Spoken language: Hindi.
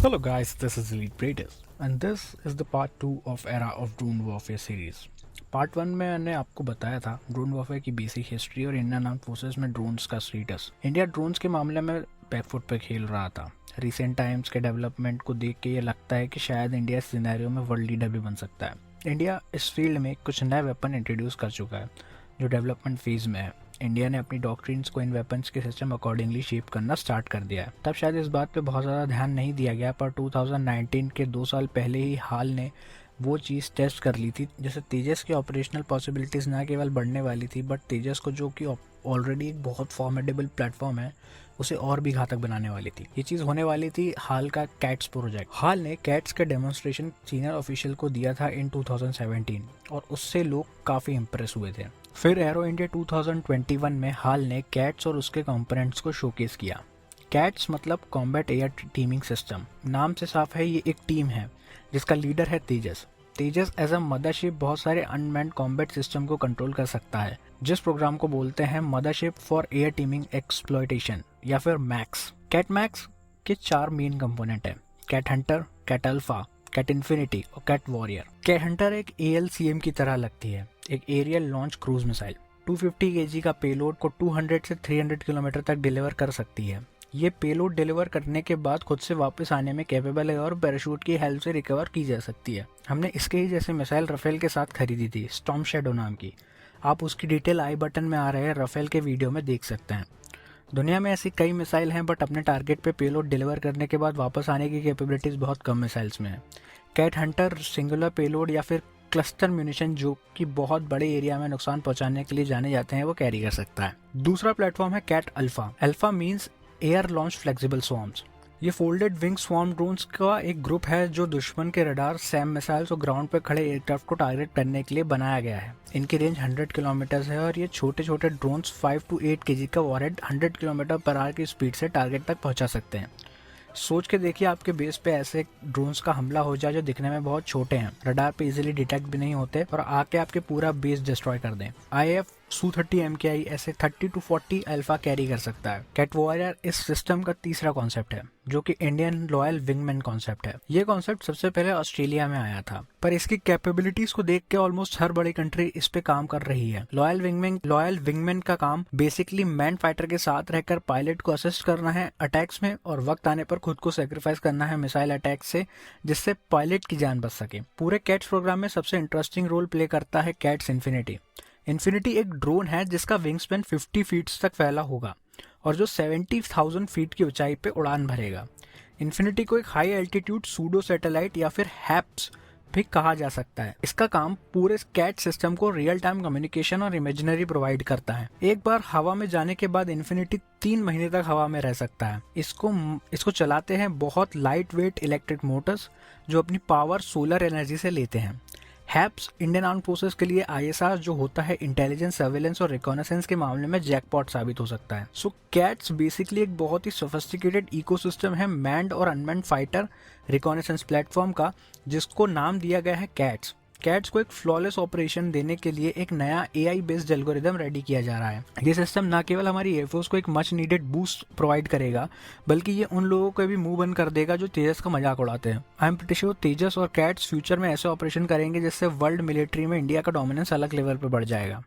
Hello guys, this is Elitepredators and this is the part 2 of Era of Drone Warfare series. Part 1 में मैंने आपको बताया था ड्रोन वॉरफेयर की बेसिक हिस्ट्री और इंडियन आर्म्ड फोर्सेस में ड्रोन्स का स्टेटस। इंडिया ड्रोन्स के मामले में बैकफुट पर खेल रहा था। रिसेंट टाइम्स के डेवलपमेंट को देख के ये लगता है कि शायद इंडिया इस सिनेरियो में वर्ल्ड लीडर भी बन सकता है। इंडिया इस फील्ड में कुछ नए वेपन इंट्रोड्यूस कर चुका है जो डेवलपमेंट फेज में है। इंडिया ने अपनी डॉक्ट्रिन्स को इन वेपन्स के सिस्टम अकॉर्डिंगली शेप करना स्टार्ट कर दिया है। तब शायद इस बात पे बहुत ज़्यादा ध्यान नहीं दिया गया, पर 2019 के 2 साल पहले ही हाल ने वो चीज़ टेस्ट कर ली थी, जैसे तेजस की ऑपरेशनल पॉसिबिलिटीज़ ना केवल बढ़ने वाली थी बट तेजस को जो कि ऑलरेडी एक बहुत फॉर्मेडेबल प्लेटफॉर्म है उसे और भी घातक बनाने वाली थी। ये चीज़ होने वाली थी हाल का कैट्स प्रोजेक्ट। हाल ने कैट्स के डेमोन्स्ट्रेशन सीनियर ऑफिशियल को दिया था इन 2017 और उससे लोग काफ़ी इंप्रेस हुए थे। फिर एरो इंडिया 2021 में हाल ने कैट्स और उसके कंपोनेंट्स को शोकेस किया। कैट्स मतलब कॉम्बैट एयर टीमिंग सिस्टम। नाम से साफ है ये एक टीम है जिसका लीडर है तेजस। तेजस एज अ मदरशिप बहुत सारे अनमैन्ड कॉम्बैट सिस्टम को कंट्रोल कर सकता है, जिस प्रोग्राम को बोलते हैं mothership for air teaming exploitation या फिर मैक्स। कैट मैक्स के 4 मेन कंपोनेंट हैं: CAT Hunter, CAT Alpha, CAT Infinity और कैट वॉरियर। कैट हंटर एक ALCM की तरह लगती है, एक aerial launch cruise missile. 250 kg का पेलोड को 200 से 300 किलोमीटर तक डिलीवर कर सकती है। ये पेलोड डिलीवर करने के बाद खुद से वापस आने में कैपेबल है और पैराशूट की हेल्प से रिकवर की जा सकती है। हमने इसके ही जैसे मिसाइल राफेल के साथ खरीदी थी, स्टॉर्म शैडो नाम की। आप उसकी डिटेल आई बटन में आ रहे हैं राफेल के वीडियो में देख सकते हैं। दुनिया में ऐसी कई मिसाइल हैं बट अपने टारगेट पे पेलोड डिलीवर करने के बाद वापस आने की कैपेबिलिटीज़ बहुत कम मिसाइल्स में है। कैट हंटर सिंगुलर पेलोड या फिर क्लस्टर म्यूनिशन जो कि बहुत बड़े एरिया में नुकसान पहुंचाने के लिए जाने जाते हैं वो कैरी कर सकता है। दूसरा प्लेटफॉर्म है CAT Alpha. Alpha means air launch flexible swarms. ये फोल्डेड विंग स्वॉर्म ड्रोन्स का एक ग्रुप है जो दुश्मन के रडार, सैम मिसाइल्स और ग्राउंड पे खड़े एयरक्राफ्ट को टारगेट करने के लिए बनाया गया है। इनकी रेंज 100 किलोमीटर है और ये छोटे छोटे ड्रोन्स 5 to 8 kg का वॉरहेड 100 किलोमीटर पर आवर की स्पीड से टारगेट तक पहुंचा सकते हैं। सोच के देखिए आपके बेस पे ऐसे ड्रोन्स का हमला हो जाए जो दिखने में बहुत छोटे हैं, रडार पे इजीली डिटेक्ट भी नहीं होते और आके आपके पूरा बेस डिस्ट्रॉय कर दें। IAF Su-30 MKI ऐसे 30 to 40 अल्फा कैरी कर सकता है। कैट वॉरियर इस सिस्टम का तीसरा कॉन्सेप्ट है जो कि इंडियन लॉयल विंगमैन कॉन्सेप्ट है। ये कॉन्सेप्ट सबसे पहले ऑस्ट्रेलिया में आया था, पर इसकी कैपेबिलिटीज को देख के ऑलमोस्ट हर बड़ी कंट्री इस पे काम कर रही है। लॉयल विंगमैन का काम बेसिकली मैन फाइटर के साथ रहकर पायलट को असिस्ट करना है अटैक्स में और वक्त आने पर खुद को सेक्रीफाइस करना है मिसाइल अटैक से, जिससे पायलट की जान बच सके। पूरे कैट्स प्रोग्राम में सबसे इंटरेस्टिंग रोल प्ले करता है कैट्स इन्फिनिटी। इन्फिनिटी एक ड्रोन है जिसका विंग स्पैन 50 फीट तक फैला होगा और जो 70,000 फीट की ऊंचाई पे उड़ान भरेगा। इन्फिनिटी को एक हाई एल्टीट्यूड सूडो सैटेलाइट या फिर हैप्स भी कहा जा सकता है। इसका काम पूरे कैट सिस्टम को रियल टाइम कम्युनिकेशन और इमेजिनरी प्रोवाइड करता है। एक बार हवा में जाने के बाद इन्फिनिटी 3 महीने तक हवा में रह सकता है। इसको चलाते हैं बहुत लाइट वेट इलेक्ट्रिक मोटर्स जो अपनी पावर सोलर एनर्जी से लेते हैं। हैप्स इंडियन आर्म फोर्सेस के लिए ISR जो होता है इंटेलिजेंस, सर्वेलेंस और रिकॉनेसेंस के मामले में जैकपॉट साबित हो सकता है। सो कैट्स बेसिकली एक बहुत ही सोफिस्टिकेटेड इकोसिस्टम है मैन्ड और अनमैन्ड फाइटर रिकॉनेसेंस प्लेटफॉर्म का, जिसको नाम दिया गया है कैट्स। कैट्स को एक फ्लॉलेस ऑपरेशन देने के लिए एक नया AI बेस्ड एल्गोरिदम रेडी किया जा रहा है। ये सिस्टम न केवल हमारी एयरफोर्स को एक मच नीडेड बूस्ट प्रोवाइड करेगा बल्कि ये उन लोगों को भी मुंह बंद कर देगा जो तेजस का मजाक उड़ाते हैं। आई एम प्रीटी श्योर तेजस और कैट्स फ्यूचर में ऐसे ऑपरेशन करेंगे जिससे वर्ल्ड मिलिट्री में इंडिया का डोमिनेंस अलग लेवल पर बढ़ जाएगा।